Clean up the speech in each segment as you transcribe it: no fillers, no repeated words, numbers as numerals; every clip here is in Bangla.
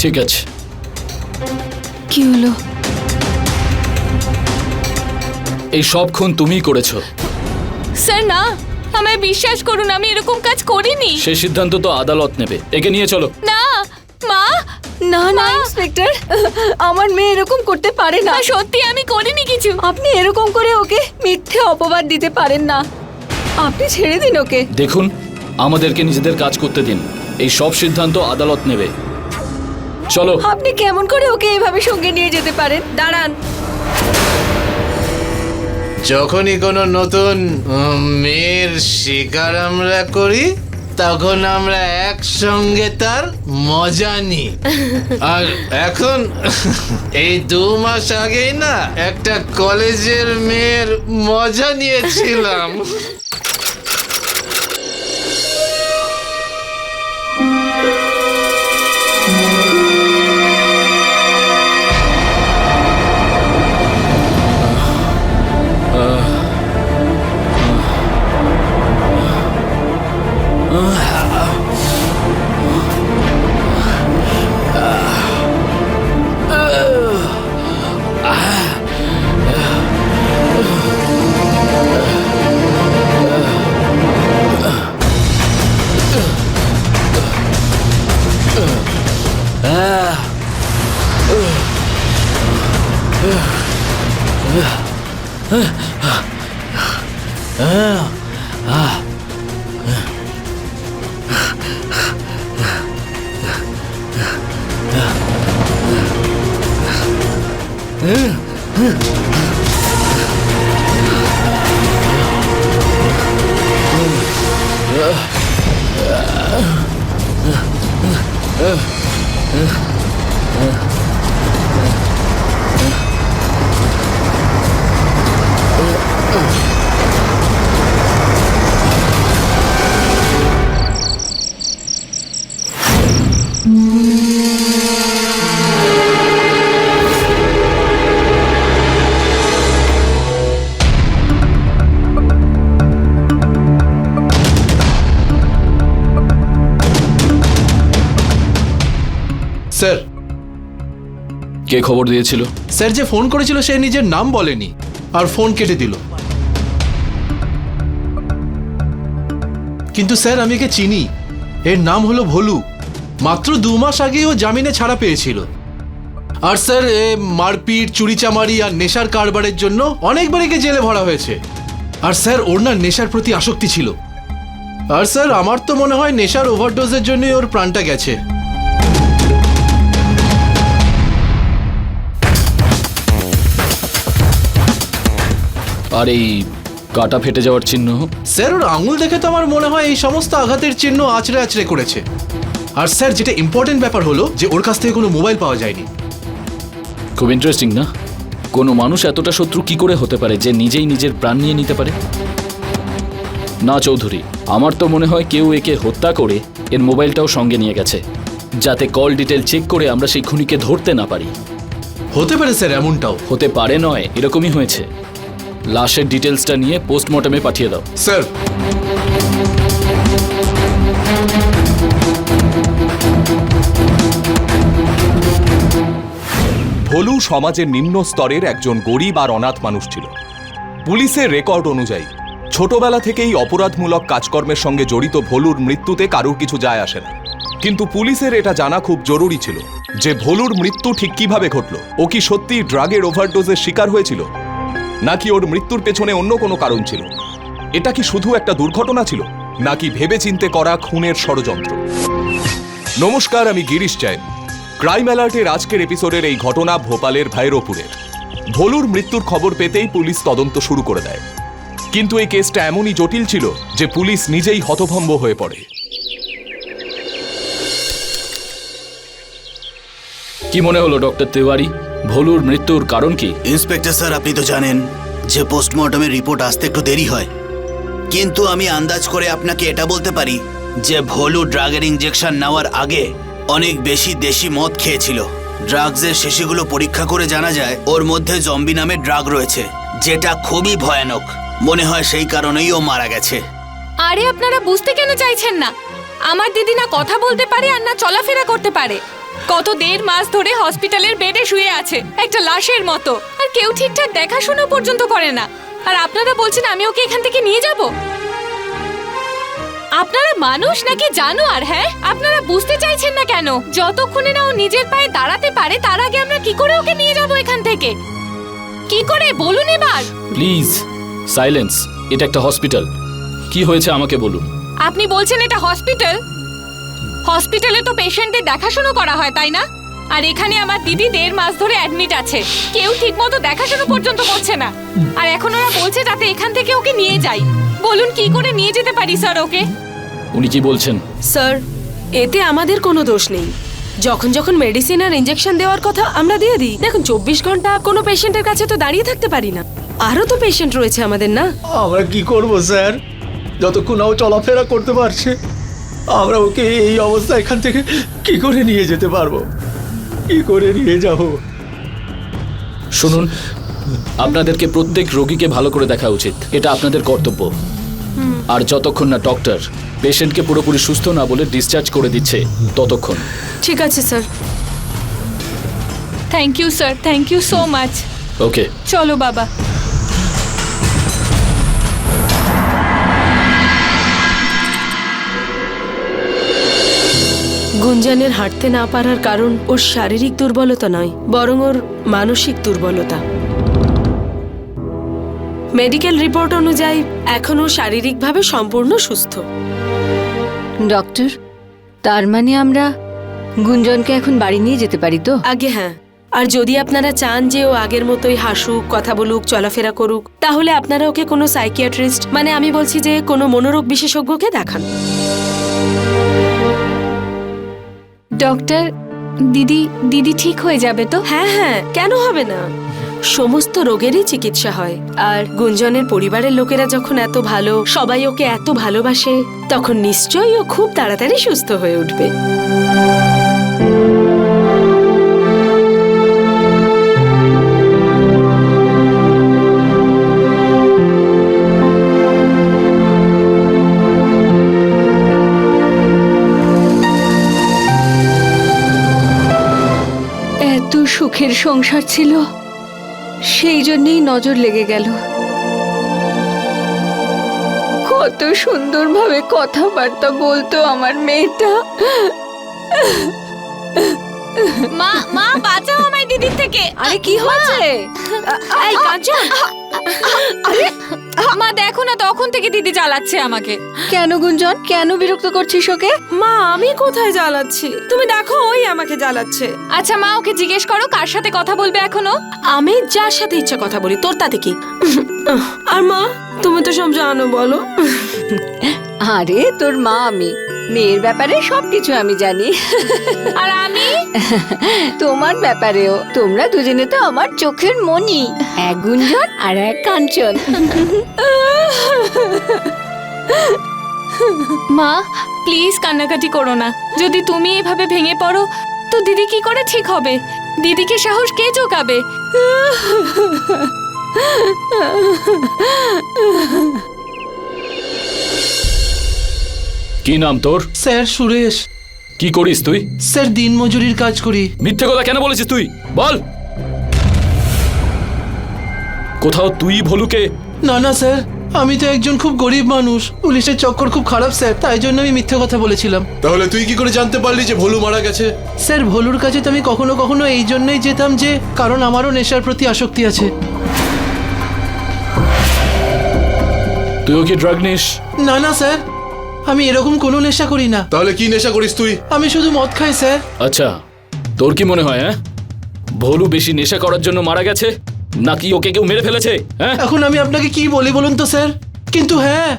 ঠিক আছে। কি হলো? এই সব খুন তুমিই করেছো। স্যার না, আমায় বিশ্বাস করুন, আমি এরকম কাজ করিনি। সেই সিদ্ধান্ত তো আদালত নেবে। একে নিয়ে চলো। না মা, না না ইন্সপেক্টর, আমার মেয়ে এরকম করতে পারে না। সত্যি আমি করিনি কিছু। আপনি এরকম করে ওকে মিথ্যে অপবাদ দিতে পারেন না। আপনি ছেড়ে দিন ওকে। দেখুন, আমাদেরকে নিজেদের কাজ করতে দিন। এই সব সিদ্ধান্ত আদালত নেবে। চলো। আপনি কেমন করে ওকে এইভাবে সঙ্গে নিয়ে যেতে পারেন? দাঁড়ান। যখনই কোনো নতুন মেয়ের শিকার আমরা করি তখন আমরা একসঙ্গে তার মজা নিই। আর এখন এই 2 মাস আগেই না একটা কলেজের মেয়ের মজা নিয়েছিলাম। স্যার, কে খবর দিয়েছিল? স্যার যে ফোন করেছিল সে নিজের নাম বলেনি আর ফোন কেটে দিল। কিন্তু স্যার আমি একে চিনি। এর নাম হলো ভোলু। মাত্র 2 মাস আগেই ও জামিনে ছাড়া পেয়েছিল। আর স্যার মারপিট, চুরিচামারি আর নেশার কারবারের জন্য অনেকবার একে জেলে ভরা হয়েছে। আর স্যার ওর না নেশার প্রতি আসক্তি ছিল। আর স্যার আমার তো মনে হয় নেশার ওভারডোজের জন্যই ওর প্রাণটা গেছে। আর এই কাটা ফেটে যাওয়ার চিহ্ন? স্যার ওর আঙুল দেখে তো আমার মনে হয় এই সমস্ত আঘাতের চিহ্ন আঁচড়ে আঁচড়ে করেছে। আর স্যার যেটা ইম্পর্টেন্ট ব্যাপার হলো যে ওর কাছ থেকে কোনো মোবাইল পাওয়া যায়নি। খুব ইন্টারেস্টিং না? কোনো মানুষ এতটা শত্রু কি করে হতে পারে যে নিজেই নিজের প্রাণ নিয়ে নিতে পারে? না চৌধুরী, আমার তো মনে হয় কেউ একে হত্যা করে এর মোবাইলটাও সঙ্গে নিয়ে গেছে, যাতে কল ডিটেল চেক করে আমরা সেই খুনিকে ধরতে না পারি। হতে পারে স্যার, এমনটাও হতে পারে নয়, এরকমই হয়েছে। লাশের ডিটেলসটা নিয়ে পোস্টমর্টমে পাঠিয়ে দাও। স্যার। ভোলু সমাজের নিম্ন স্তরের একজন গরিব আর অনাথ মানুষ ছিল। পুলিশের রেকর্ড অনুযায়ী ছোটবেলা থেকেই অপরাধমূলক কাজকর্মের সঙ্গে জড়িত ভোলুর মৃত্যুতে কারোর কিছু যায় আসে না। কিন্তু পুলিশের এটা জানা খুব জরুরি ছিল যে ভোলুর মৃত্যু ঠিক কিভাবে ঘটল। ও কি সত্যি ড্রাগের ওভারডোজের শিকার হয়েছিল, নাকি ওর মৃত্যুর পেছনে অন্য কোনো কারণ ছিল? এটা কি শুধু একটা দুর্ঘটনা ছিল, নাকি ভেবেচিন্তে করা খুনের ষড়যন্ত্র? নমস্কার, আমি গিরিশ জৈন। ক্রাইম অ্যালার্টের আজকের এপিসোডের এই ঘটনা ভোপালের ভাইরোপুরের। ভোলুর মৃত্যুর খবর পেতেই পুলিশ তদন্ত শুরু করে দেয়। কিন্তু এই কেসটা এমনই জটিল ছিল যে পুলিশ নিজেই হতভম্ব হয়ে পড়ে। কি মনে হলো ডক্টর তিওয়ারি, ভোলুর মৃত্যুর কারণ কি? ইন্সপেক্টর স্যার, আপনি তো জানেন যে পোস্টমর্টমের রিপোর্ট আসতে একটু দেরি হয়, কিন্তু আমি আন্দাজ করে আপনাকে এটা বলতে পারি যে ভোলু ড্রাগের ইনজেকশন নেওয়ার আগে অনেক বেশি দেশি মদ খেয়েছিল। ড্রাগসের শেষগুলো পরীক্ষা করে জানা যায় ওর মধ্যে জম্বি নামের ড্রাগ রয়েছে, যেটা খুবই ভয়ানক। মনে হয় সেই কারণেই ও মারা গেছে। আরে আপনারা বুঝতে কেন চাইছেন না? আমার দিদি না কথা বলতে পারে আর না চলাফেরা করতে পারে। কত 1.5 মাস ধরে হসপিটালের বেডে শুয়ে আছে একটা লাশের মতো, আর কেউ ঠিকঠাক দেখাশোনা পর্যন্ত করে না। আর আপনারা বলছেন আমি ওকে এখান থেকে নিয়ে যাব? আপনারা মানুষ নাকি জানোয়ার? হ্যাঁ, আপনারা বুঝতে চাইছেন না কেন? যতক্ষণে না ও নিজের পায়ে দাঁড়াতে পারে তার আগে আমরা কি করে ওকে নিয়ে যাব এখান থেকে? কি করে বলুন এবার? Please silence. এটা একটা হসপিটাল। কি হয়েছে আমাকে বলুন। আপনি বলছেন এটা হসপিটাল? হসপিটালে তো পেশেন্টের দেখাশোনা করা হয়, তাই না? আর এখানে আমার দিদি 1.5 মাস ধরে অ্যাডমিট আছে, কেউ ঠিকমতো দেখাশোনা পর্যন্ত করছে না। আর এখন ওরা বলছে যাতে এখান থেকে ওকে নিয়ে যাই। বলুন কি করে নিয়ে যেতে পারি স্যার ওকে? উনি কি বলছেন? স্যার, এতে আমাদের কোনো দোষ নেই। যখন যখন মেডিসিন আর ইনজেকশন দেওয়ার কথা আমরা দিয়ে দিই। দেখুন 24 ঘন্টা কোনো পেশেন্টের কাছে তো দাঁড়িয়ে থাকতে পারি না, আরও তো পেশেন্ট রয়েছে আমাদের, না? আমরা কি করব স্যার? যতক্ষণ ও চলাফেরা করতে পারছে আমরা ওকে এই অবস্থা এখান থেকে কি করে নিয়ে যেতে পারবো? কি করে নিয়ে যাব? শুনুন, আপনাদেরকে প্রত্যেক রোগীকে ভালো করে দেখা উচিত, এটা আপনাদের কর্তব্য। আর যতক্ষণ না ডক্টর পেশেন্টকে পুরোপুরি সুস্থ না বলে ডিসচার্জ করে দিচ্ছে ততক্ষণ। ঠিক আছে sir. Thank you sir, thank you so much. Okay, চলো বাবা। গুঞ্জনের হাঁটতে না পারার কারণ ওর শারীরিক দুর্বলতা নয়, বরং ওর মানসিক দুর্বলতা। মেডিকেল রিপোর্ট অনুযায়ী এখন ও শারীরিকভাবে সম্পূর্ণ সুস্থ। ডক্টর, তার মানে আমরা গুঞ্জনকে এখন বাড়ি নিয়ে যেতে পারি তো? আগে হ্যাঁ, আর যদি আপনারা চান যে ও আগের মতোই হাসুক, কথা বলুক, চলাফেরা করুক, তাহলে আপনারা ওকে কোনো সাইকিয়াট্রিস্ট, মানে আমি বলছি যে কোনো মনোরোগ বিশেষজ্ঞকে দেখান। ডক্টর, দিদি ঠিক হয়ে যাবে তো? হ্যাঁ হ্যাঁ, কেন হবে না? সমস্ত রোগেরই চিকিৎসা হয়। আর গুঞ্জনের পরিবারের লোকেরা যখন এত ভালো, সবাই ওকে এত ভালোবাসে, তখন নিশ্চয়ই ও খুব তাড়াতাড়ি সুস্থ হয়ে উঠবে। এত সুখের সংসার ছিল, সেই জন্যই নজর লেগে গেল। কত সুন্দরভাবে কথাবার্তা বলতো আমার মেয়েটা। মা, মা বাঁচাও আমায় দিদির থেকে। আরে কি হয়েছে? এই কাঞ্চন, আরে মা দেখো না, তখন থেকে দিদি জ্বালাচ্ছে আমাকে। কেন গুঞ্জন, কেন বিরক্ত করছিস ওকে? মা আমি কোথায় জ্বালাচ্ছি? তুমি দেখো ওই আমাকে জ্বালাচ্ছে। আচ্ছা মা, ওকে জিজ্ঞেস করো কার সাথে কথা বলবে এখনো। আমি যার সাথে ইচ্ছা কথা বলি, তোর তাতে কি? আর মা, তুমি তো সব জানো, বলো। আরে তোর মা আমি, মেয়ের ব্যাপারে সবকিছু আমি জানি। আর আমি তোমার ব্যাপারেও। তোমরা দুজনে তো আমার চোখের মণি, এক গুঞ্জন আর এক কাঞ্চন। মা প্লিজ কান্নাকাটি করো না। যদি তুমি এভাবে ভেঙে পড়ো তো দিদি কি করে ঠিক হবে? দিদিকে সাহস কে জোগাবে? কি নাম তোর? স্যার সুরেশ। কি করিস তুই? স্যার দিনমজুরির কাজ করি। মিথ্যে কথা কেন বলেছিস তুই? বল। কোথাও তুই ভলুকে? না না স্যার, আমি তো একজন খুব গরিব মানুষ। পুলিশের চক্কর খুব খারাপ স্যার, তাই জন্য আমি মিথ্যে কথা বলেছিলাম। তাহলে তুই কি করে জানতে পারলি যে ভোলু মারা গেছে? স্যার ভোলুর কাছে তো আমি কখনো কখনো এই জন্যই যেতাম যে কারণ আমারও নেশার প্রতি আসক্তি আছে। তুইও কি ড্রাগ নিস? না না স্যার, আমি এরকম কোনো নেশা করি না। তাহলে কি নেশা করিস তুই? আমি শুধু মদ খাই স্যার। আচ্ছা, তোর কি মনে হয় ভোলু বেশি নেশা করার জন্য মারা গেছে, নাকি ওকে কেউ মেরে ফেলেছে? এখন আমি আপনাকে কি বলি বলুন তো স্যার? কিন্তু হ্যাঁ,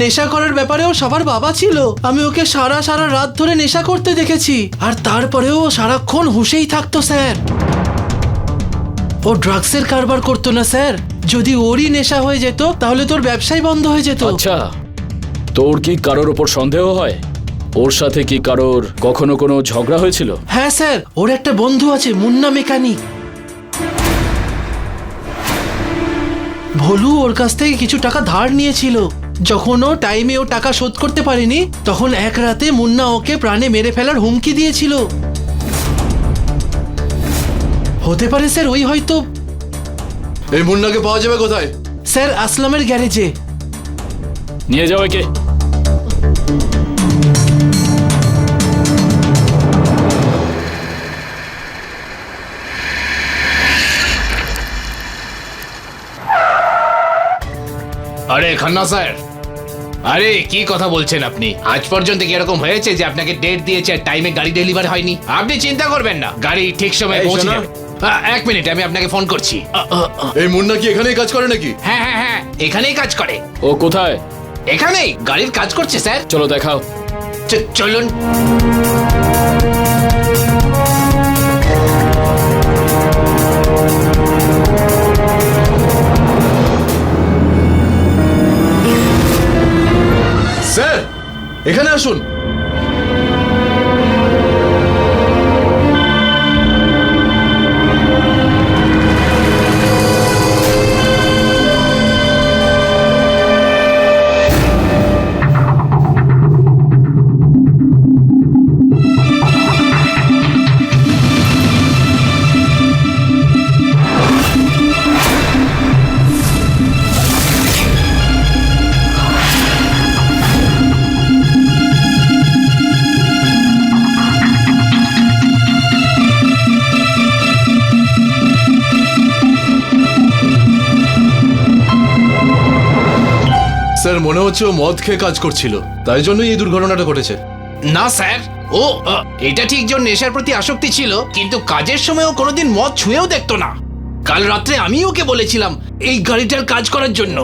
নেশা করার ব্যাপারেও সবার বাবা ছিল। আমি ওকে সারা রাত ধরে নেশা করতে দেখেছি, আর তারপরেও সারাক্ষণ হুঁশেই থাকতো স্যার। ও ড্রাগসের কারবার করতো না স্যার। যদি ওরই নেশা হয়ে যেত তাহলে তোর ব্যবসাই বন্ধ হয়ে যেত। আচ্ছা, তোর কি কারোর ওপর সন্দেহ হয়? ওর সাথে কি কারোর কখনো কোনো ঝগড়া হয়েছিল? হ্যাঁ স্যার, ওর একটা বন্ধু আছে মুন্না মেকানিক। ভোলু ওর কাছ থেকে কিছু টাকা ধার নিয়েছিল। যখন ও টাইমে ও টাকা শোধ করতে পারেনি, তখন এক রাতে মুন্না ওকে প্রাণে মেরে ফেলার হুমকি দিয়েছিল। হতে পারে স্যার, ওই হয়তো। এই মুন্নাকে পাওয়া যাবে কোথায়? স্যার, আসলামের গ্যারেজে। নিয়ে যাও একে। আরে খান্না স্যার, আরে কি কথা বলছেন আপনি? আজ পর্যন্ত কি এরকম হয়েছে যে আপনাকে ডেট দিয়েছে আর টাইমে গাড়ি ডেলিভার হয়নি? আপনি চিন্তা করবেন না, গাড়ি ঠিক সময়ে এই পৌঁছে শোনো। যাবে। এক মিনিট, আমি আপনাকে ফোন করছি। এই মুন্না কি এখানেই কাজ করে নাকি? হ্যাঁ হ্যাঁ হ্যাঁ, এখানেই কাজ করে। ও কোথায়? এখানেই গাড়ির কাজ করছে স্যার। চলো দেখাও। চলুন। স্যার, এখানে আসুন। স্যার, মনে হচ্ছে ও মদ খেয়ে কাজ করছিল, তাই জন্যই এই দুর্ঘটনাটা ঘটেছে। না স্যার, ও এটা ঠিক যে ওর নেশার প্রতি আসক্তি ছিল, কিন্তু কাজের সময় ও কোনোদিন মদ ছুঁয়েও দেখতো না। কাল রাত্রে আমি ওকে বলেছিলাম এই গাড়িটার কাজ করার জন্য।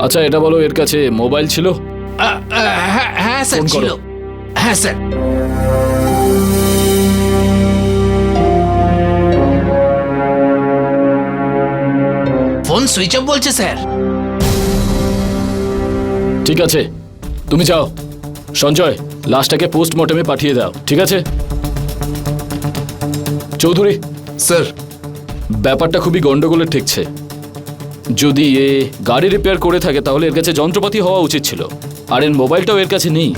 আচ্ছা এটা বলো, এর কাছে মোবাইল ছিল? হ্যাঁ হ্যাঁ স্যার, ফোন করো। ছিল। হ্যাঁ স্যার। ফোন সুইচ অফ বলছে স্যার। ঠিক আছে, তুমি যাও। সঞ্জয়, লাশটাকে পোস্টমর্টমে পাঠিয়ে দাও, ঠিক আছে? চৌধুরী, স্যার, ব্যাপারটা খুবই গন্ডগোলের ঠেকছে। যদি এ গাড়ি রিপেয়ার করে থাকে তাহলে এর কাছে যন্ত্রপাতি হওয়া উচিত ছিল, আর এর মোবাইলটাও এর কাছে নেই।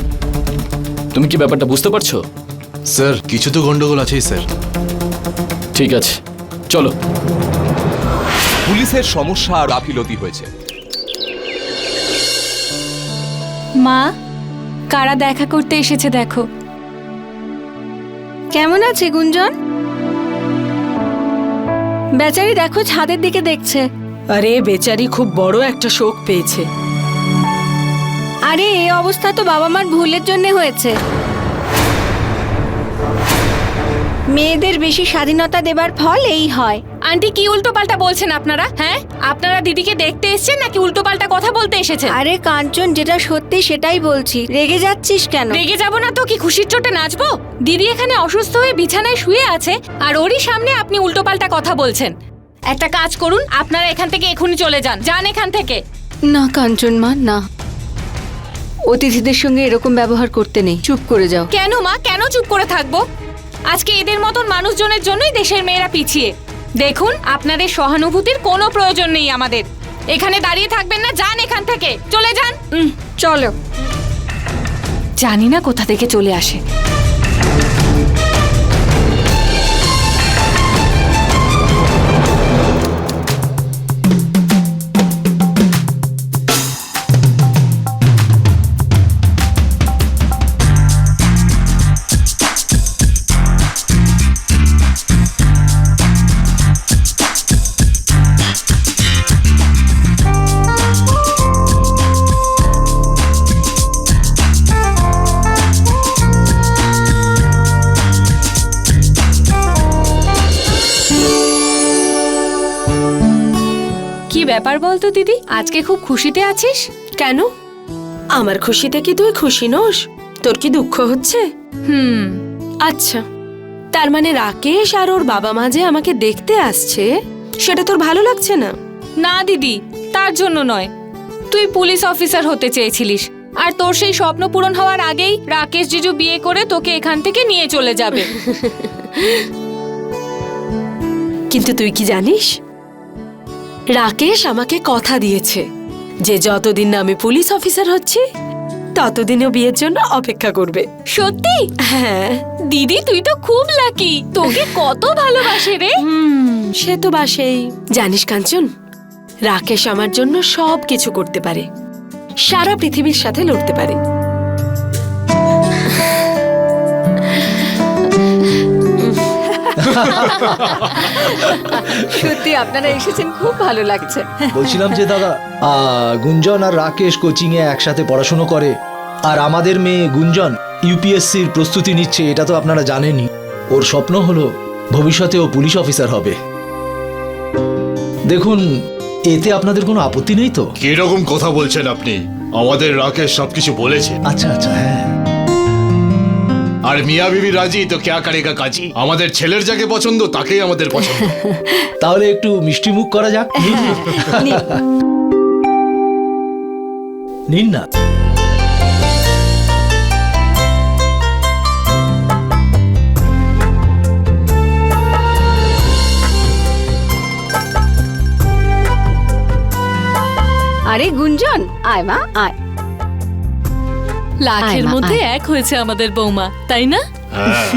তুমি কি ব্যাপারটা বুঝতে পারছো? স্যার, কিছু তো গন্ডগোল আছেই স্যার। ঠিক আছে, চলো। পুলিশের সমস্যা আর গাফিলতি হয়েছে। মা, কারা দেখা করতে এসেছে দেখো। কেমন আছে গুঞ্জন? বেচারি দেখো ছাদের দিকে দেখছে। আরে বেচারি খুব বড় একটা শোক পেয়েছে। আরে এই অবস্থা তো বাবা মার ভুলের জন্য হয়েছে। মেয়েদের বেশি স্বাধীনতা দেবার ফল এই হয়। আন্টি কি উল্টোপাল্টা বলছেন আপনারা? হ্যাঁ, আপনারা দিদিকে দেখতে এসেছেন নাকি উল্টোপাল্টা কথা বলতে এসেছেন? আরে কাঞ্চন, যেটা সত্যি সেটাই বলছি, রেগে যাচ্ছিস কেন? রেগে যাব না তো কি খুশির চোটে নাচবো? দিদি এখানে অসুস্থ হয়ে বিছানায় শুয়ে আছে আর ওরই সামনে আপনি উল্টোপাল্টা কথা বলছেন। একটা কাজ করুন, আপনারা এখান থেকে এখনই চলে যান। যান এখান থেকে। না কাঞ্চন মা, না, অতিথিদের সঙ্গে এরকম ব্যবহার করতে নেই। চুপ করে যাও। কেন মা, কেন চুপ করে থাকবো? আজকে এদের মতন মানুষজনের জন্যই দেশের মেয়েরা পিছিয়ে। দেখুন, আপনাদের সহানুভূতির কোনো প্রয়োজন নেই আমাদের। এখানে দাঁড়িয়ে থাকবেন না, যান এখান থেকে, চলে যান। চলো। জানি না কোথা থেকে চলে আসে। কি ব্যাপার বলতো দিদি, আজকে খুব খুশিতে আছিস কেন? আমার খুশিতে কি তুই খুশি নোস? তোর কি দুঃখ হচ্ছে? আচ্ছা, তার মানে রাকেশ আর ওর বাবা মা যে আমাকে দেখতে আসছে সেটা তোর ভালো লাগছে না? না দিদি, তার জন্য নয়। তুই পুলিশ অফিসার হতে চেয়েছিলিস, আর তোর সেই স্বপ্ন পূরণ হওয়ার আগেই রাকেশ জিজু বিয়ে করে তোকে এখান থেকে নিয়ে চলে যাবে। কিন্তু তুই কি জানিস, রাকেশ আমাকে কথা দিয়েছে যে যতদিন না আমি পুলিশ অফিসার হচ্ছি ততদিনও বিয়ের জন্য অপেক্ষা করবে। সত্যি? হ্যাঁ, দিদি তুই তো খুব লাকি, তোকে কত ভালোবাসে রে। সে তো বাসেই। জানিস কাঞ্চন, রাকেশ আমার জন্য সব কিছু করতে পারে, সারা পৃথিবীর সাথে লড়তে পারে। সত্যি আপনারা এসেছেন, খুব ভালো লাগছে। বলছিলাম যে দাদা, গুঞ্জন আর রাকেশ কোচিং এ একসাথে পড়াশুনো করে, আর আমাদের মেয়ে গুঞ্জন ইউপিএসসির প্রস্তুতি নিচ্ছে, এটা তো আপনারা জানেনই। ওর স্বপ্ন হলো ভবিষ্যতে ও পুলিশ অফিসার হবে। দেখুন, এতে আপনাদের কোনো আপত্তি নেই তো? কিরকম কথা বলছেন আপনি? আমাদের রাকেশ সবকিছু বলেছে। আচ্ছা আচ্ছা, হ্যাঁ। আর মিয়া বিবি রাজি তো ক্যা করেগা কাজী। আমাদের ছেলের যাকে পছন্দ তাকেই আমাদের পছন্দ। তাহলে একটু মিষ্টি মুখ করা যাক। নিন না। আরে গুঞ্জন, আয় মা আয়। লাখের আয় মা, মধ্যে আয়। এক হয়েছে আমাদের বৌমা, তাই না? হ্যাঁ।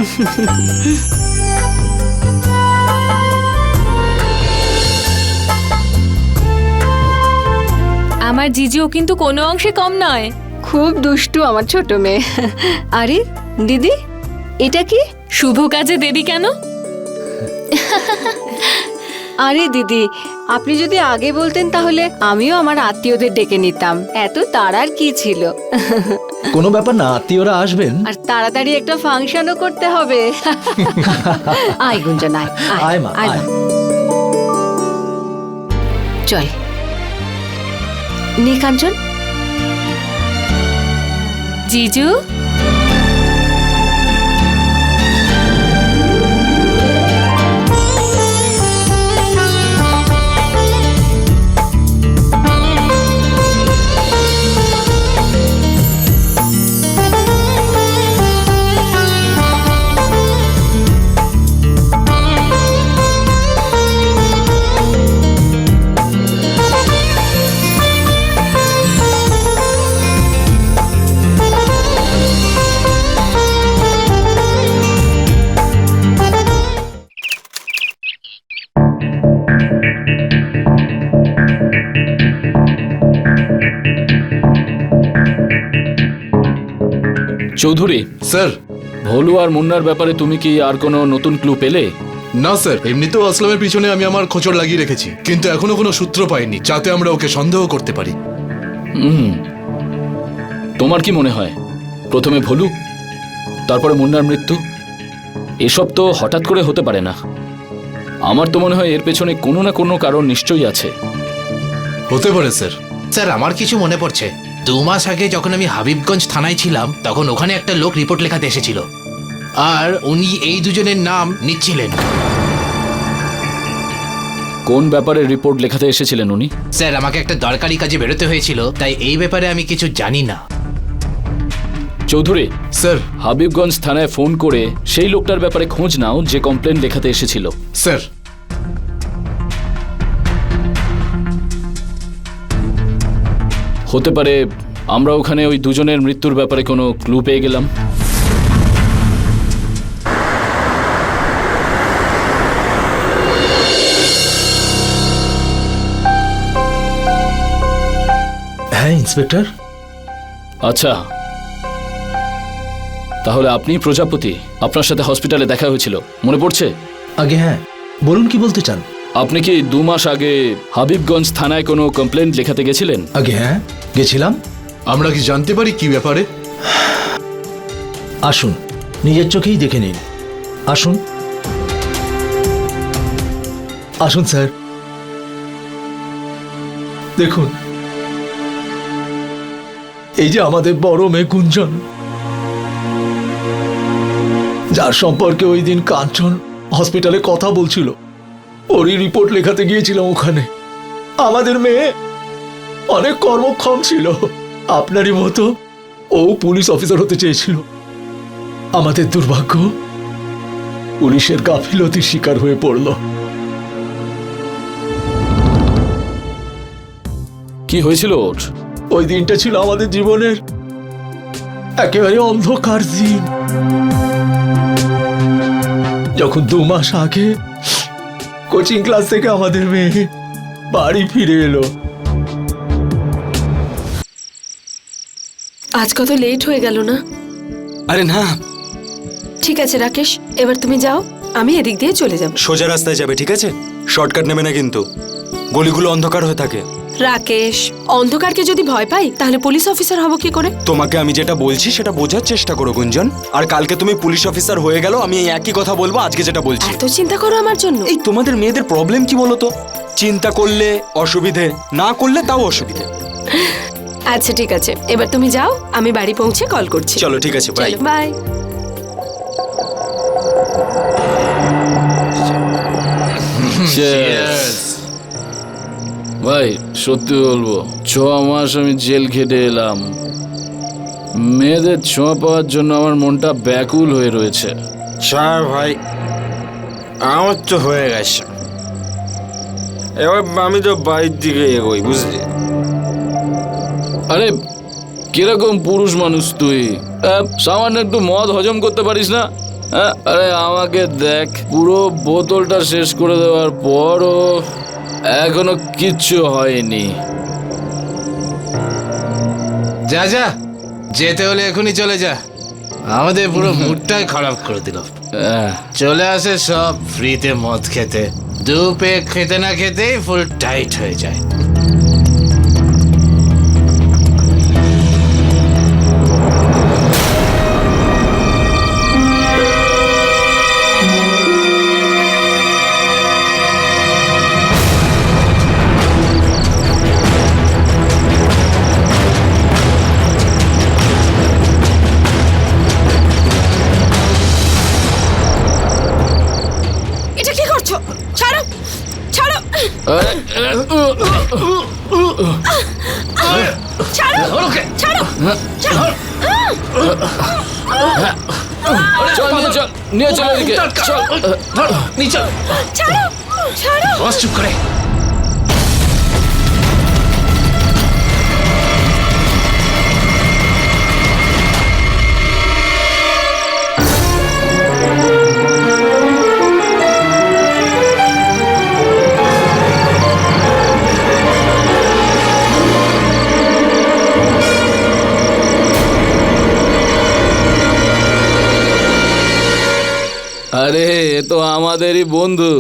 আমার জিজিও কিন্তু কোনো অংশে কম নয়। খুব দুষ্টু আমার ছোট মেয়ে। আরে দিদি, এটা কি? শুভ কাজে দেরি কেন? আরে দিদি, আপনি যদি আগে বলতেন তাহলে আমিও আমার আত্মীয়দের ডেকে নিতাম। এত তাড়ার কি ছিল? কোনো ব্যাপার না, আত্মীয়রা আসবেন। আর তাড়াতাড়ি একটা ফাংশনও করতে হবে। আয় গুঞ্জন, আয় আয় মা, আয় আয়। মা। চল নি কাঞ্চন। জিজু, চৌধুরী, স্যার। ভোলু আর মুন্নার ব্যাপারে তুমি কি আর কোনো নতুন ক্লু পেলে? না স্যার, এমনিতেও আসলামের পিছনে আমি আমার খোঁচড় লাগিয়ে রেখেছি, কিন্তু এখনো কোনো সূত্র পাইনি যাতে আমরা ওকে সন্দেহ করতে পারি। তোমার কি মনে হয় প্রথমে ভোলু, তারপরে মুন্নার মৃত্যু? এসব তো হঠাৎ করে হতে পারে না। আমার তো মনে হয় এর পেছনে কোনো না কোনো কারণ নিশ্চয়ই আছে। হতে পারে স্যার। স্যার, আমার কিছু মনে পড়ছে। 2 মাস আগে যখন আমি হাবিবগঞ্জ থানায় ছিলাম, তখন ওখানে একটা লোক রিপোর্ট লেখাতে এসেছিল, আর উনি এই দুজনের নাম নিচ্ছিলেন। কোন ব্যাপারে রিপোর্ট লেখাতে এসেছিলেন উনি? স্যার, আমাকে একটা দরকারি কাজে বেরোতে হয়েছিল, তাই এই ব্যাপারে আমি কিছু জানি না। চৌধুরী, স্যার। হাবিবগঞ্জ থানায় ফোন করে সেই লোকটার ব্যাপারে খোঁজ নাও যে কমপ্লেন লেখাতে এসেছিল। স্যার। হতে পারে আমরা ওখানে ওই দুজনের মৃত্যুর ব্যাপারে কোনো ক্লু পেয়ে গেলাম। হ্যাঁ ইন্সপেক্টর। আচ্ছা, তাহলে আপনি প্রজাপতি, আপনার সাথে হসপিটালে দেখা হয়েছিল, মনে পড়ছে? আগে হ্যাঁ, বলুন কি বলতে চান? আপনি কি 2 মাস আগে হাবিবগঞ্জ থানায় কোনো কমপ্লেন লেখাতে গেছিলেন? আগে হ্যাঁ, গেছিলাম। আমরা কি জানতে পারি কি ব্যাপারে? আসুন, নিজের চোখেই দেখে নিন। আসুন আসুন স্যার, দেখুন এই যে আমাদের বড় মেয়ে গুঞ্জন, যার সম্পর্কে ওই দিন কাঞ্চন হসপিটালে কথা বলছিল, ওরই রিপোর্ট লেখাতে গিয়েছিলাম ওখানে। আমাদের মেয়ে অনেক কর্মক্ষম ছিল, আপনারই মতো ও পুলিশ অফিসার হতে চেয়েছিল। আমাদের দুর্ভাগ্য, পুলিশের গাফিলতির শিকার হয়ে পড়ল। কি হয়েছিল ওর? ওই দিনটা ছিল আমাদের জীবনের একেবারে অন্ধকার দিন। যখন 2 মাস আগে কোচিং ক্লাস থেকে আমাদের মেয়ে বাড়ি ফিরে এলো। আজ কত লেট হয়ে গেল না? আরে না, ঠিক আছে রাকেশ, এবার তুমি যাও, আমি এদিক দিয়ে চলে যাব। সোজা রাস্তায় যাবে, ঠিক আছে? শর্টকাট নেবে না কিন্তু, গলিগুলো অন্ধকার হয়ে থাকে। রাকেশ, অন্ধকারকে যদি ভয় পাই তাহলে পুলিশ অফিসার হব কি করে? তোমাকে আমি যেটা বলছি সেটা বোঝার চেষ্টা করো গুঞ্জন। আর কালকে তুমি পুলিশ অফিসার হয়ে গেল, আমি এই একই কথা বলবো আজকে যেটা বলছি। এত চিন্তা করো আমার জন্য? এই তোমাদের মেয়েদের প্রবলেম কি বলো তো? চিন্তা করলে অসুবিধে, না করলে তাও অসুবিধে। আচ্ছা ঠিক আছে, এবার তুমি যাও, আমি বাড়ি পৌঁছে কল করছি। চলো ঠিক আছে, বাই। বাই। ভাই সত্যি বলবো, 6 মাস আমি জেল খেটে এলাম। মেয়েদের ছোঁয়া পাওয়ার জন্য আমার মনটা ব্যাকুল হয়ে রয়েছে। স্যার ভাই, আমার তো হয়ে গেছে, এবার আমি তো বাড়ির দিকে এগোই, বুঝলি? আরে কিরকম পুরুষ মানুষ তুই, সামান্য একটু মদ হজম করতে পারিস না? আরে আমাকে দেখ, পুরো বোতলটা শেষ করে দেওয়ার পরও এখনো কিচ্ছু হয়নি। যা যা, যেতে হলে এখনই চলে যা, আমাদের পুরো মুডটাই খারাপ করে দিল। চলে আসে সব ফ্রিতে মদ খেতে, 2 পেগ খেতে না খেতেই ফুল টাইট হয়ে যায়। এটা কি করছো? ছাড়ো, ছাড়ো, ছাড়ো, ছাড়ো, ছাড়ো। চল নিয়ে চল এদিকে, চল নিচে ছাড়ো, ছাড়ো। বস চুপ করে। আরে এ তো আমাদেরই বন্ধু,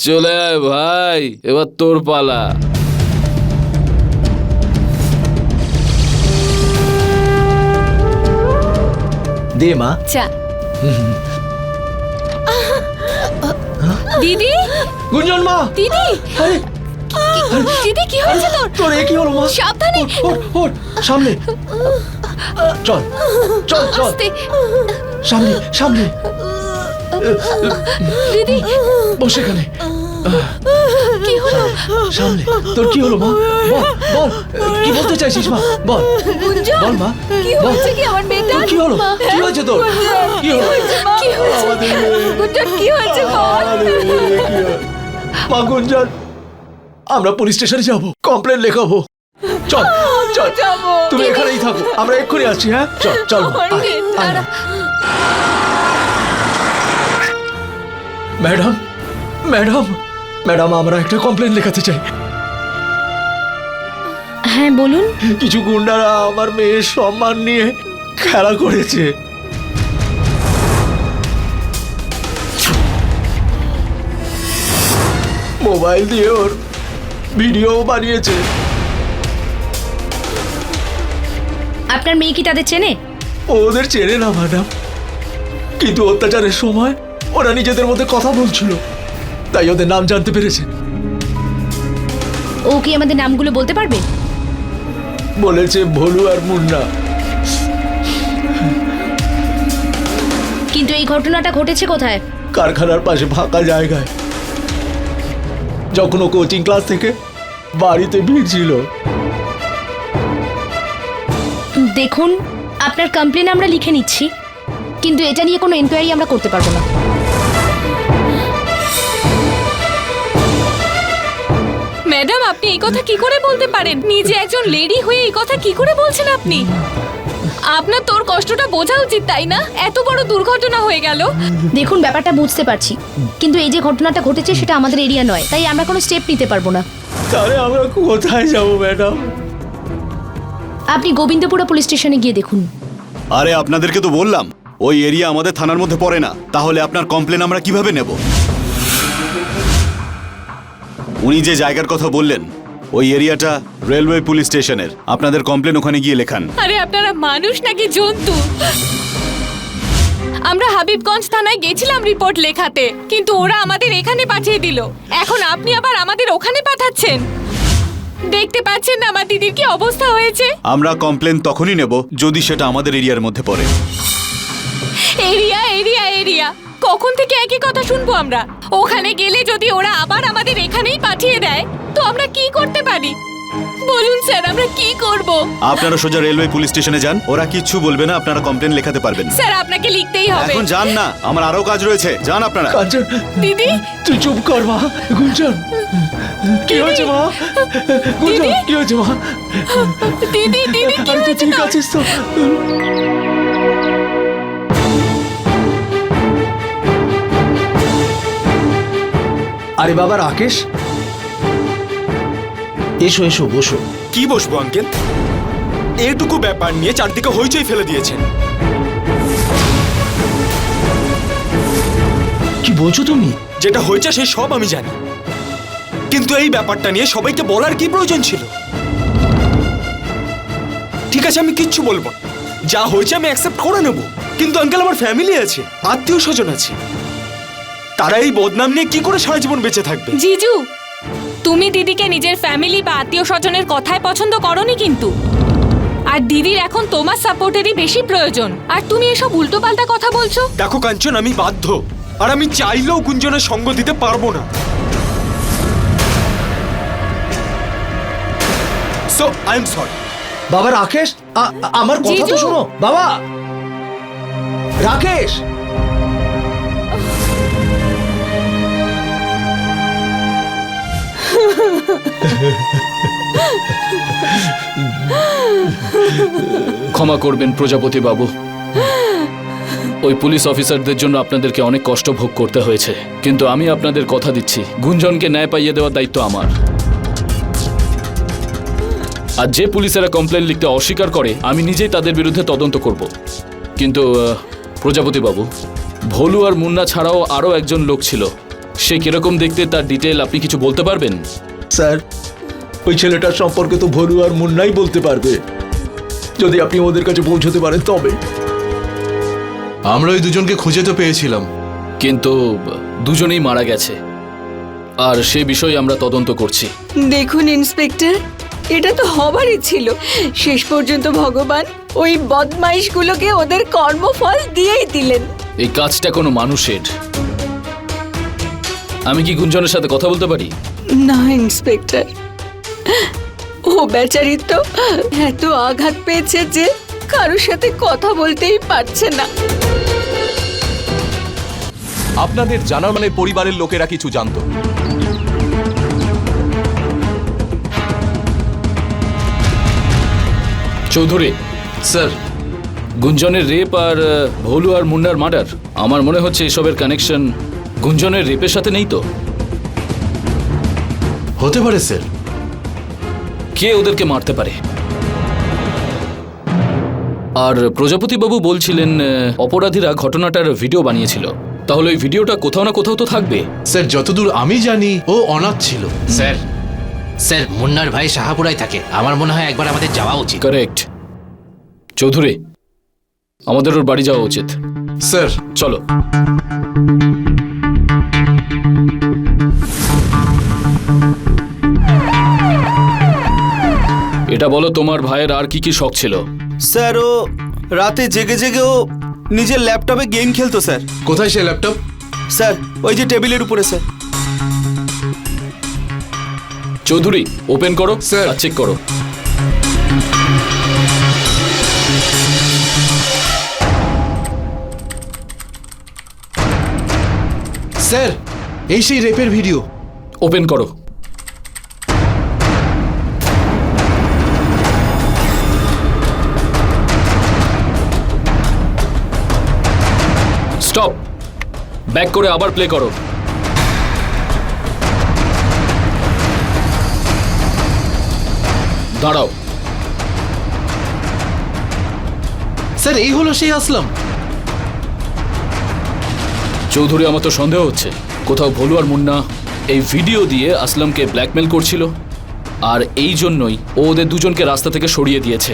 চলে আয় ভাই, এবার তোর পালা। দে মা। চা। দিদি, গুঞ্জন মা। দিদি, আরে দিদি কি হয়েছে তোর? তোর এ কি হলো মা? সাবধানে। ওঠ, ওঠ, সামনে চল, চল চল, আস্তে। সামনে সামনে, দিদি বসে এখানে। কি হলো? সামনে। তোর কি হলো মা? বল বল, কি বলতে চাইছিস মা? বল গুঞ্জন, বল মা, কি বল। হয়েছে কি আমার মেয়েটা? তোর কি হলো? কি হয়েছে তোর? কি হলো? কি হয়েছে? গুঞ্জন কি হয়েছে বল? আরে, কি হলো? মা গুঞ্জন, আমরা পুলিশ স্টেশনে যাব, কমপ্লেন লেখাবো। চল চল, যাবো। তুমি এখানেই থাকো, আমরা এক্ষুনি আসছি। হ্যাঁ চল চল মা, আমার আয়, মেয়েটা। আয় না। ম্যাডাম ম্যাডাম ম্যাডাম, আমরা একটা কমপ্লেন লেখাতে চাই। হ্যাঁ বলুন। কিছু গুন্ডারা আমার মেয়ের সম্মান নিয়ে খেলা করেছে। মোবাইল দিয়ে ওর ভিডিও বানিয়েছে। আপনার মেয়ে কি তাদের চেনে? ওদের চেনে না ম্যাডাম, কিন্তু অত্যাচারের সময় ওরা নিজেদের মধ্যে কথা বলছিল, তাই ওদের নাম জানতে পেরেছে। ও কি আমাদের নামগুলো বলতে পারবে? বলেছে ভোলু আর মুন্না। কিন্তু এই ঘটনাটা ঘটেছে কোথায়? কারখানার পাশে ফাঁকা জায়গায়, যখন ও কোচিং ক্লাস থেকে বাড়িতে ভিড়ছিল। দেখুন, আপনার কমপ্লেন আমরা লিখে নিচ্ছি, কিন্তু এটা নিয়ে কোনো এনকোয়ারি আমরা করতে পারবো না। ম্যাডাম আপনি এই কথা কি করে বলতে পারেন? নিজে একজন লেডি হয়ে এই কথা কি করে বলছেন আপনি? আপনার তোর কষ্টটা বোঝা উচিত তাই না? এত বড় দুর্ঘটনা হয়ে গেল। দেখুন ব্যাপারটা বুঝতে পারছি, কিন্তু এই যে ঘটনাটা ঘটেছে সেটা আমাদের এরিয়া নয়, তাই আমরা কোনো স্টেপ নিতে পারবো না। তাহলে আমরা কোথায় যাব ম্যাডাম? আপনি গোবিন্দপুরা পুলিশ স্টেশনে গিয়ে দেখুন। আরে আপনাদেরকে তো বললাম ওই এরিয়া আমাদের থানার মধ্যে পড়ে না, তাহলে আপনার কমপ্লেন আমরা কিভাবে নেব? উনি যে জায়গার কথা বললেন ওই এরিয়াটা রেলওয়ে পুলিশ স্টেশনের, আপনাদের কমপ্লেন ওখানে গিয়ে লেখান। আরে আপনারা মানুষ নাকি জন্তু? আমরা হাবিবগঞ্জ থানায় গেছিলাম রিপোর্ট লেখাতে, কিন্তু ওরা আমাদের এখানে পাঠিয়ে দিল। এখন আপনি আবার আমাদের ওখানে পাঠাচ্ছেন। দেখতে পাচ্ছেন না আমার দিদির কি অবস্থা হয়েছে? আমরা কমপ্লেন তখনই নেব যদি সেটা আমাদের এরিয়ার মধ্যে পড়ে। এরিয়া এরিয়া এরিয়া, কখন থেকে একই কথা শুনবো আমরা? ওখানে গেলে যদি ওরা আবার আমাদের এখানেই পাঠিয়ে দেয় তো আমরা কি করতে পারি বলুন স্যার, আমরা কি করব? আপনারা সোজা রেলওয়ে পুলিশ স্টেশনে যান, ওরা কিচ্ছু বলবে না, আপনারা কমপ্লেন লেখাতে পারবেন। স্যার আপনাকে লিখতেই হবে। এখন যান না, আমার আরো কাজ রয়েছে, যান আপনারা। কাঞ্চন, দিদি তুই চুপ কর মা। গুঞ্জন, কি হয়েছে মা? গুঞ্জন, কি হয়েছে মা? দিদি দিদি কি আরে তুই হয়েছে? ঠিক আছিস তো? আরে বাবা রাকেশ, এসো এসো বসো। কি বসবো আঙ্কেল? এইটুকু ব্যাপার নিয়ে চারদিকে হইচই ফেলে দিয়েছেন। কি বলছো তুমি? যেটা হয়েছে সেই সব আমি জানি, কিন্তু এই ব্যাপারটা নিয়ে সবাইকে বলার কি প্রয়োজন ছিল? ঠিক আছে আমি কিচ্ছু বলবো না, যা হয়েছে আমি অ্যাকসেপ্ট করে নেব, কিন্তু আঙ্কেল আমার ফ্যামিলি আছে, আত্মীয় স্বজন আছে, তারা এই বদনাম নিয়ে কি করে সারা জীবন বেঁচে থাকবে? জিজু, তুমি দিদিকে নিজের ফ্যামিলি বা আত্মীয় স্বজনের কথায় পছন্দ করনি, কিন্তু আর দিদির এখন তোমার সাপোর্টেরই বেশি প্রয়োজন, আর তুমি এসব উল্টোপাল্টা কথা বলছো। দেখো কাঞ্চন, আমি বাধ্য, আর আমি চাইলেও গুঞ্জনের সঙ্গ দিতে পারবো না। So I am sorry. বাবা রাকেশ, আমার কথা তো জিজু। শোনো বাবা। রাকেশ, ক্ষমা করবেন প্রজাপতি বাবু, ওই পুলিশ অফিসারদের জন্য আপনাদেরকে অনেক কষ্ট ভোগ করতে হয়েছে, কিন্তু আমি আপনাদের কথা দিচ্ছি গুঞ্জনকে ন্যায় পাইয়ে দেওয়ার দায়িত্ব আমার। আর যে পুলিশেরা কমপ্লেন লিখতে অস্বীকার করে আমি নিজেই তাদের বিরুদ্ধে তদন্ত করব। কিন্তু প্রজাপতি বাবু, ভোলু আর মুন্না ছাড়াও আরও একজন লোক ছিল, সে কিরকম দেখতে তার ডিটেল আপনি কিছু বলতে পারবেন? স্যার ওই ছেলেটার সম্পর্কে তো ভলু আর মুন্নাই বলতে পারবে, যদি আপনি ওদের কাছে পৌঁছতে পারেন তবে। আমরা ওই দুজনকে খুঁজে তো পেয়েছিলাম, কিন্তু দুজনেই মারা গেছে, আর সে বিষয়ে আমরা তদন্ত করছি। দেখুন ইন্সপেক্টর, এটা তো হবারই ছিল। শেষ পর্যন্ত ভগবান ওই বদমাইশগুলোকে ওদের কর্মফল দিয়েই দিলেন। এই কাজটা কোনো মানুষের। আমি কি গুঞ্জনের সাথে কথা বলতে পারি? না ইন্সপেক্টর, ও বেচারি তো এত আঘাত পেয়েছে যে কারোর সাথে কথা বলতেই পারছে না। আপনাদের জানা মানে পরিবারের লোকেরা কিছু জানতো? চৌধুরী স্যার, গুঞ্জনের রেপ আর ভোলু আর মুন্নার মার্ডার, আমার মনে হচ্ছে এসবের কানেকশন গুঞ্জনের রেপের সাথে নেই তো? হতে পারে স্যার। কে ওদেরকে মারতে পারে? আর প্রজাপতি বাবু বলছিলেন অপরাধীরা ঘটনাটার ভিডিও বানিয়েছিল, তাহলে ওই ভিডিওটা কোথাও না কোথাও তো থাকবে। স্যার যতদূর আমি জানি ও অনাথ ছিল। স্যার, স্যার মুন্নার ভাই শাহাপুরায় থাকে, আমার মনে হয় একবার আমাদের যাওয়া উচিত। কারেক্ট চৌধুরী, আমাদের ওর বাড়ি যাওয়া উচিত। স্যার চলো। এটা বলো তোমার ভাইয়ের আর কি কি শখ ছিল? স্যার ও রাতে জেগে জেগে ও নিজের ল্যাপটপে গেম খেলতো স্যার। কোথায় সে ল্যাপটপ? স্যার ওই যে টেবিলের উপরে স্যার। চৌধুরী ওপেন করো স্যার। আর চেক করো। স্যার এই সেই রেপের ভিডিও। ওপেন করো। স্টপ, ব্যাক করে আবার প্লে করো। দাঁড়াও। স্যার এই হলো সেই আসলাম। চৌধুরী, আমার তো সন্দেহ হচ্ছে কোথাও ভোলু আর মুন্না এই ভিডিও দিয়ে আসলামকে ব্ল্যাকমেল করছিল, আর এই জন্যই ও ওদের দুজনকে রাস্তা থেকে সরিয়ে দিয়েছে।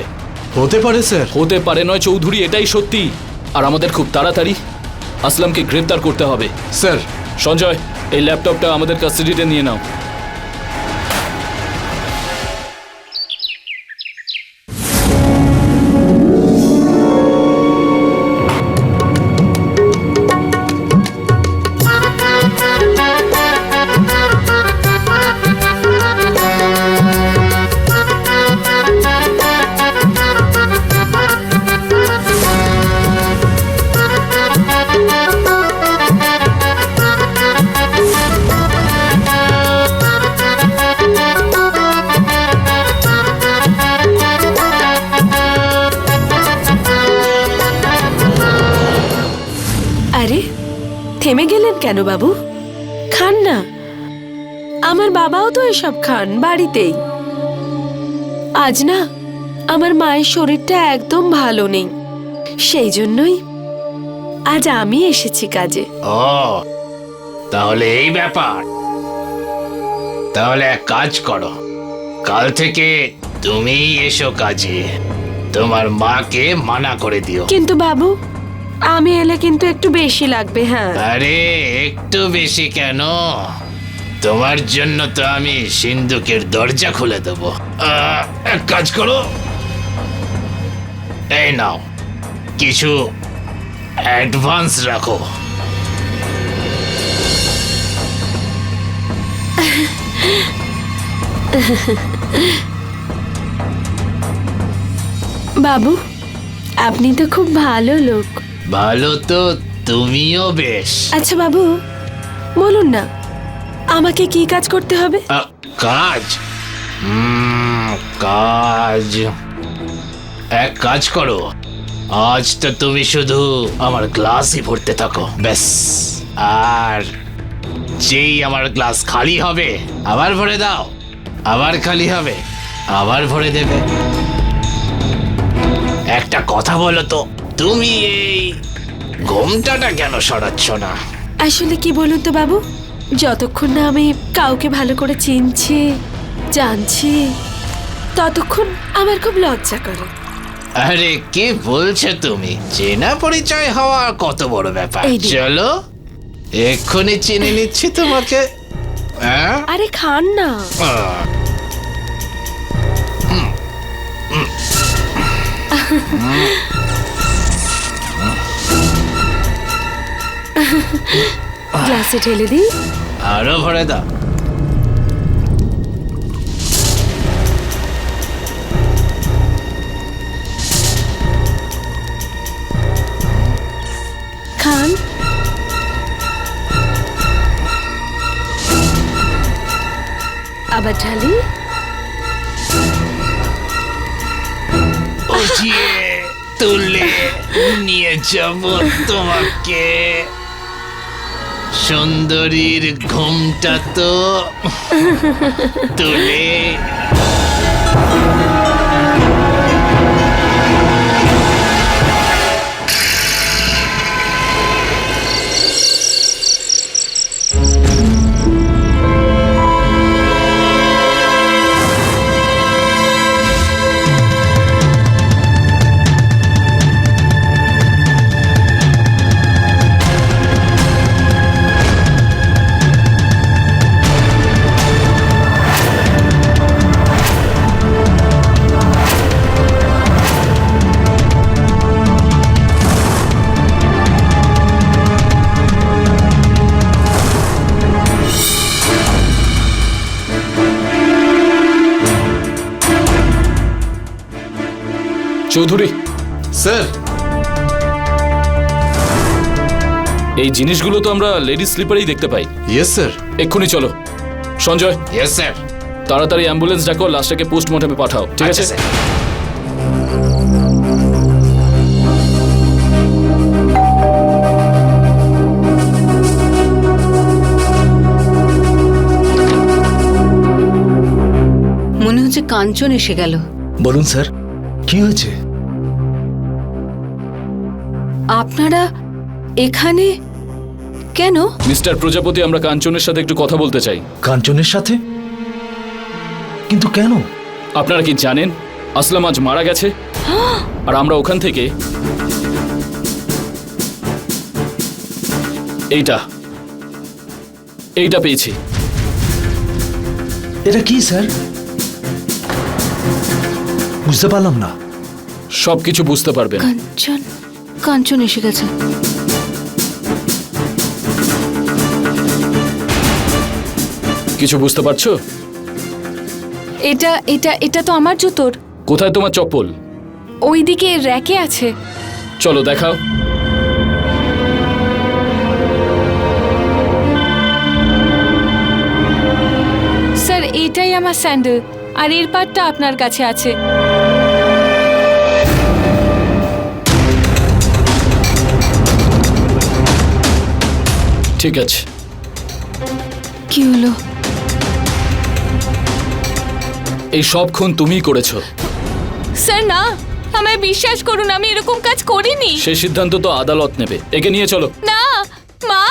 হতে পারে স্যার। হতে পারে নয় চৌধুরী, এটাই সত্যি। আর আমাদের খুব তাড়াতাড়ি আসলামকে গ্রেপ্তার করতে হবে। স্যার সঞ্জয়, এই ল্যাপটপটা আমাদের কাস্টাডিতে নিয়ে নাও। আরে থেমে গেলেন কেন বাবু? খান না, আমার বাবাও তো এসব খান বাড়িতেই। আজ না আমার মায়ের শরীরটা একদম ভালো নেই, সেই জন্যই আজ আমি এসেছি কাজে। ও তাহলে এই ব্যাপার। তাহলে এক কাজ করো, কাল থেকে তুমিই এসো কাজে। তোমার মাকে মানা করে দিও। কিন্তু বাবু, আমি এলে কিন্তু একটু বেশি লাগবে। হ্যাঁ, আরে একটু বেশি কেন, তোমার জন্য তো আমি সিন্ধুকের দরজা খুলে দেবো। এক কাজ করো, এই নাও কিছু অ্যাডভান্স রাখো। বাবু আপনি তো খুব ভালো লোক। ভালো তো তুমিও বেশ। আচ্ছা বাবু, বলুন না আমাকে কি কাজ করতে হবে? কাজ কাজ এক কাজ করো, আজ তো তুমি শুধু আমার গ্লাসই ভরতে থাকো ব্যাস। আর যেই আমার গ্লাস খালি হবে আবার ভরে দাও, আবার খালি হবে আবার ভরে দেবে। একটা কথা বলো তো, তুমি এই ঘোমটাটা কেন সরাচ্ছ না? আসলে কি বলুন তো বাবু, যতক্ষণ না আমি কাউকে ভালো করে চিনছি জানছি ততক্ষণ আমার খুব লজ্জা করে। আরে কি বলছো তুমি? চেনা পরিচয় হওয়া কত বড় ব্যাপার। এই দিন। চলো এক্ষুনি চিনে নিচ্ছি তোমাকে। আরে খান না। গ্লাসে ঢেলে দিই। আরো ভরে দাও। খান। আবার ঢালি। উঠিয়ে তুলে নিয়ে যাব তোমাকে। সুন্দরীর ঘুমটা তো তুলে চৌধুরী স্যার, এই জিনিসগুলো তো আমরা লেডিস স্লিপারেই দেখতে পাই। Yes sir. এক্ষুনি চলো। Sanjay, yes sir. তাড়াতাড়ি অ্যাম্বুলেন্স ডাকো, লাশটাকে পোস্টমর্টমে পাঠাও। ঠিক আছে? স্যার। কাঞ্চন এসে গেল। বলুন স্যার, কি হয়েছে? আপনারা এখানে কেন? মিস্টার প্রজাপতি, আমরা কাঞ্চনের সাথে একটু কথা বলতে চাই। কাঞ্চনের সাথে? কিন্তু কেন? আপনারা কি জানেন আসলাম আজ মারা গেছে? আর আমরা ওখান থেকে এইটা পেয়েছি। এটা কি স্যার? বুঝতে পারলাম না। সবকিছু বুঝতে পারবেন। কাঞ্চন এসে গেছে। কিছু বুঝতে পারছো? এটা এটা এটা তো আমার জুতোর। কোথায় তোমার চপ্পল? ওইদিকে র্যাকে আছে। চলো দেখাও। স্যার, এটাই আমার স্যান্ডেল, আর এর পাটটা আপনার কাছে আছে। ঠিক আছে। কি হলো? এই সব খুন তুমিই করেছো। স্যার না, আমায় বিশ্বাস করুন, আমি এরকম কাজ করিনি। সে সিদ্ধান্ত তো আদালত নেবে। একে নিয়ে চলো। না মা,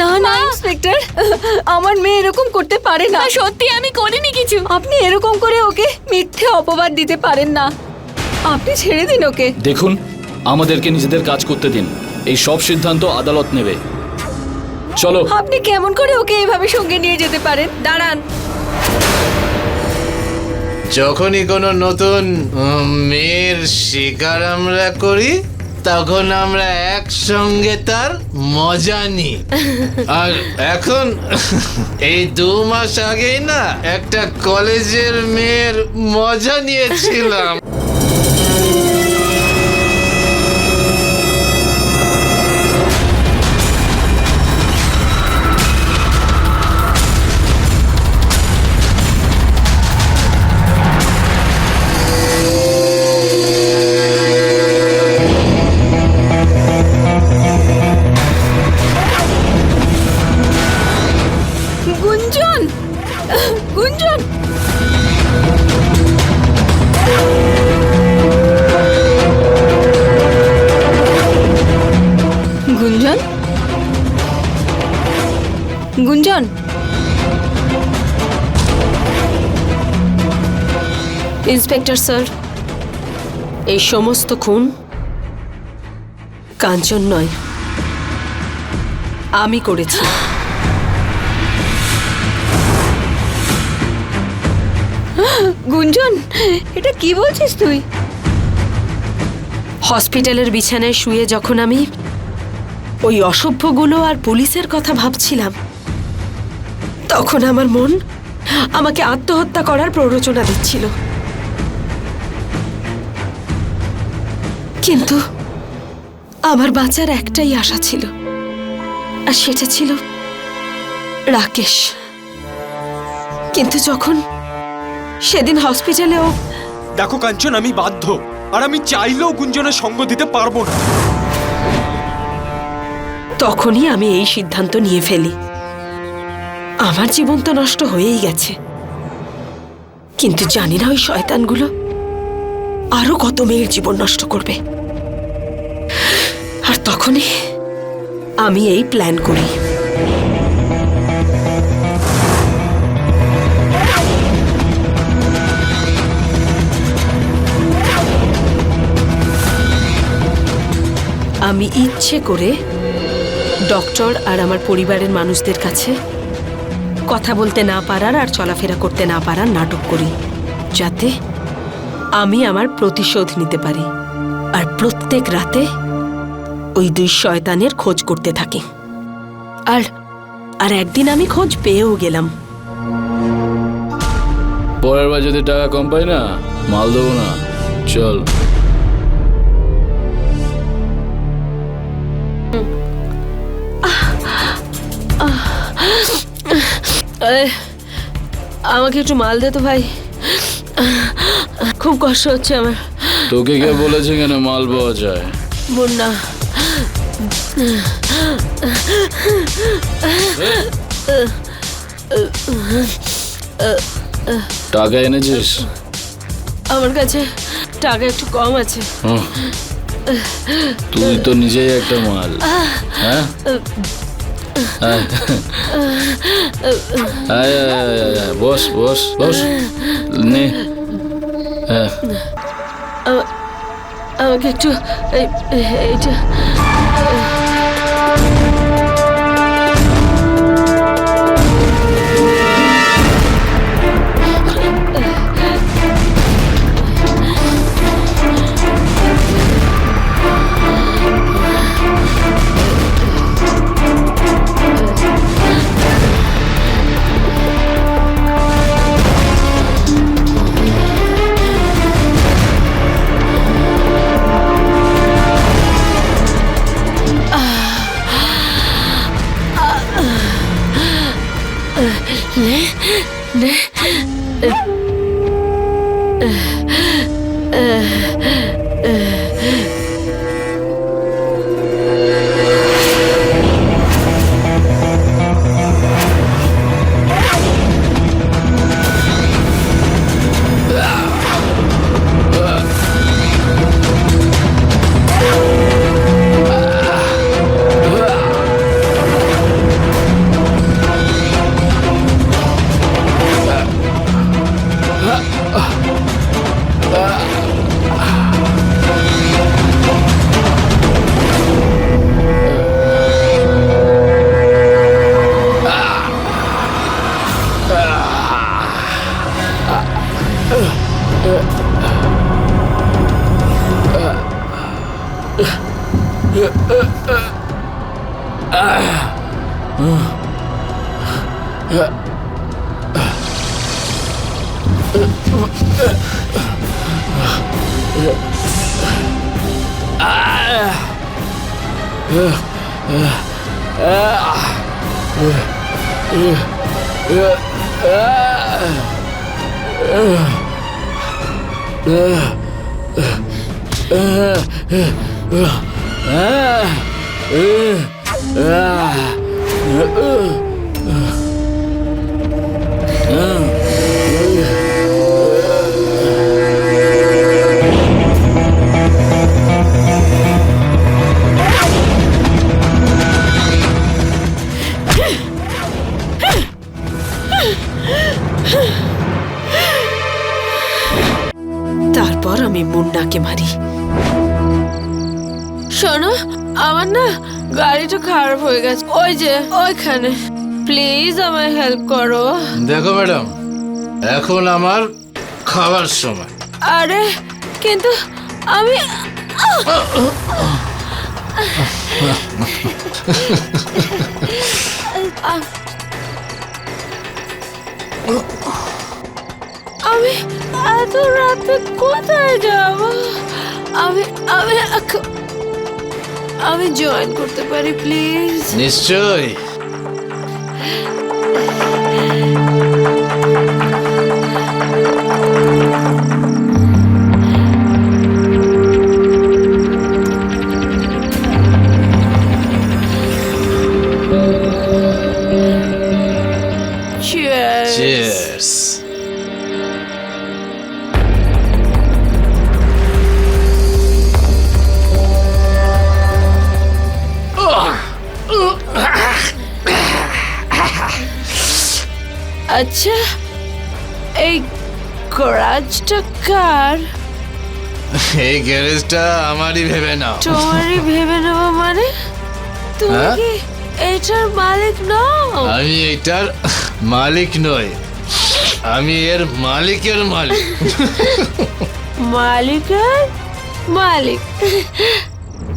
না না ইন্সপেক্টর, আমার মেয়ে এরকম করতে পারে না। সত্যি আমি করিনি কিছু। আপনি এরকম করে ওকে মিথ্যে অপবাদ দিতে পারেন না। আপনি ছেড়ে দিন ওকে। দেখুন, আমাদেরকে নিজেদের কাজ করতে দিন। এই সব সিদ্ধান্ত আদালত নেবে। চলো। আপনি কেমন করে ওকে এভাবে সঙ্গে নিয়ে যেতে পারেন? দাঁড়ান। যখনই কোনো নতুন মেয়ের শিকার আমরা করি, তখন আমরা একসঙ্গে তার মজা নিই। আর এখন এই 2 মাস আগেই না একটা কলেজের মেয়ের মজা নিয়েছিলাম। গুঞ্জন, গুঞ্জন, গুঞ্জন, গুঞ্জন। ইন্সপেক্টর স্যার, এই সমস্ত খুন কাঞ্চন নয়, আমি করেছি। গুঞ্জন, এটা কি বলছিস তুই? হসপিটালের বিছানায় শুয়ে যখন আমি ওই অসভ্যগুলো আর পুলিশের কথা ভাবছিলাম, তখন আমার মন আমাকে আত্মহত্যা করার প্ররোচনা দিচ্ছিল। কিন্তু আমার বাঁচার একটাই আশা ছিল, আর সেটা ছিল রাকেশ। কিন্তু যখন সেদিন হসপিটালেও দেখো কাঞ্চন, আমি বাধ্য, আর আমি চাইলেও গুঞ্জনের সঙ্গ দিতে পারবো না। তখনই আমি এই সিদ্ধান্ত নিয়ে ফেলি। আমার জীবন তো নষ্ট হয়েই গেছে, কিন্তু জানি না ওই শয়তানগুলো আরো কত মেয়ের জীবন নষ্ট করবে। আর তখনই আমি এই প্ল্যান করি। আমি ইচ্ছে করে ডক্টর আর আমার পরিবারের মানুষদের কাছে কথা বলতে না পারার আর চলাফেরা করতে না পারার নাটক করি, যাতে আমি আমার প্রতিশোধ নিতে পারি। আর প্রত্যেক রাতে ওই 2 শয়তানের খোঁজ করতে থাকি। আর একদিন আমি খোঁজ পেয়েও গেলাম। পরের বার যদি টাকা কম পাই না, মাল দেবো না। চল। আমাকে একটু মাল দে তো ভাই, খুব কষ্ট হচ্ছে আমার। তোকে কে বলেছে কেন মাল পাওয়া যায়? মুন্না। টাকা এনেছিস? আমার কাছে টাকা একটু কম আছে। তুই তো নিজেই একটা মাল। হ্যাঁ আয়, আয়, আয়, আয়, বস বস বস নে। হ্যাঁ আমাকে একটু এইটা তারপর আমি মুন্নাকে মারি। শোনো, আমার না গাড়িটা খারাপ হয়ে গেছে, ওই যে ওইখানে। প্লিজ আমায় হেল্প করো। দেখো ম্যাডাম, এখন আমার খাবার সময়। আরে কিন্তু আমি আমি এত রাতে কোথায় যাব? আমি আমি আমি জয়েন করতে পারি প্লিজ? নিশ্চয়। Cheers. Cheers. আচ্ছা, এই গ্যারেজটা কার? এই গ্যারেজটা আমারই ভেবে নাও। তোমারই ভেবে নেবো মানে? তুমি হ্যাঁ? কি এটার মালিক নও? আমি এটার মালিক নই, আমি এর মালিকের মালিক। মালিকের মালিক?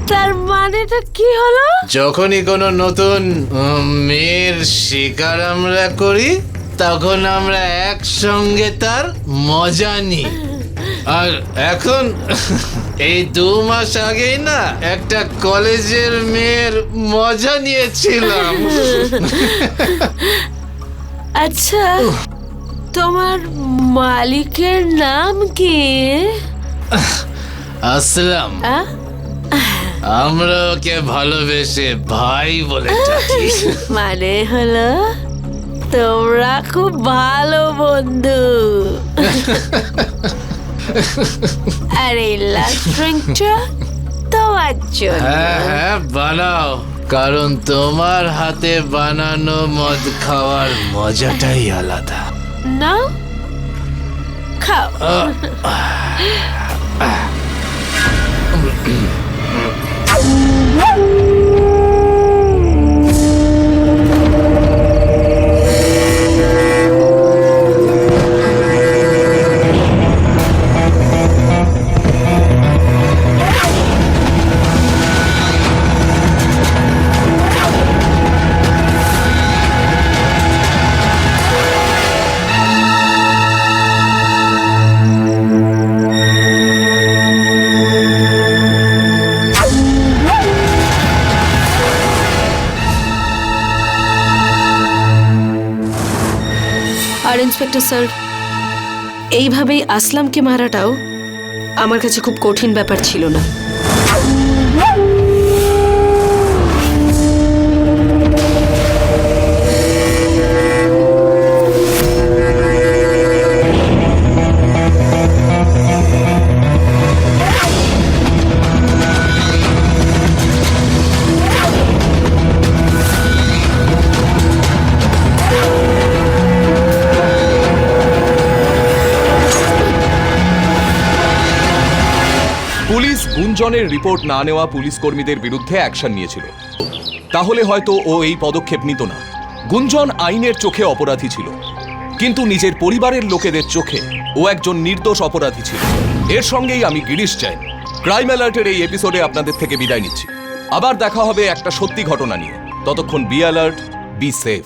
তার মানেটা কি হলো? যখনই কোনো নতুন মেয়ের শিকার আমরা করি, তখন আমরা একসঙ্গে তার মজা নিই। আর এখন এই 2 মাস আগেই না একটা কলেজের মেয়ের মজা নিয়েছিলাম। আচ্ছা, তোমার মালিকের নাম কি? আসলাম। আহ? আমরা ওকে ভালোবেসে ভাই বলে ডাকি। মানে হলো তোমরা খুব ভালো বন্ধু। আর এই লাস্ট ড্রিঙ্কটা তোমার জন্য। হ্যাঁ হ্যাঁ বানাও, কারণ তোমার হাতে বানানো মদ খাওয়ার মজাটাই আলাদা। না খাও। আর ইন্সপেক্টর স্যার, এইভাবেই আসলামকে মারাটাও আমার কাছে খুব কঠিন ব্যাপার ছিল না। পুলিশ গুঞ্জনের রিপোর্ট না নেওয়া পুলিশ কর্মীদের বিরুদ্ধে অ্যাকশন নিয়েছিল, তাহলে হয়তো ও এই পদক্ষেপ নিত না। গুঞ্জন আইনের চোখে অপরাধী ছিল, কিন্তু নিজের পরিবারের লোকেদের চোখে ও একজন নির্দোষ অপরাধী ছিল। এর সঙ্গেই আমি গিরিশ জৈন ক্রাইম অ্যালার্টের এই এপিসোডে আপনাদের থেকে বিদায় নিচ্ছি। আবার দেখা হবে একটা সত্যি ঘটনা নিয়ে। ততক্ষণ বি অ্যালার্ট, বি সেফ।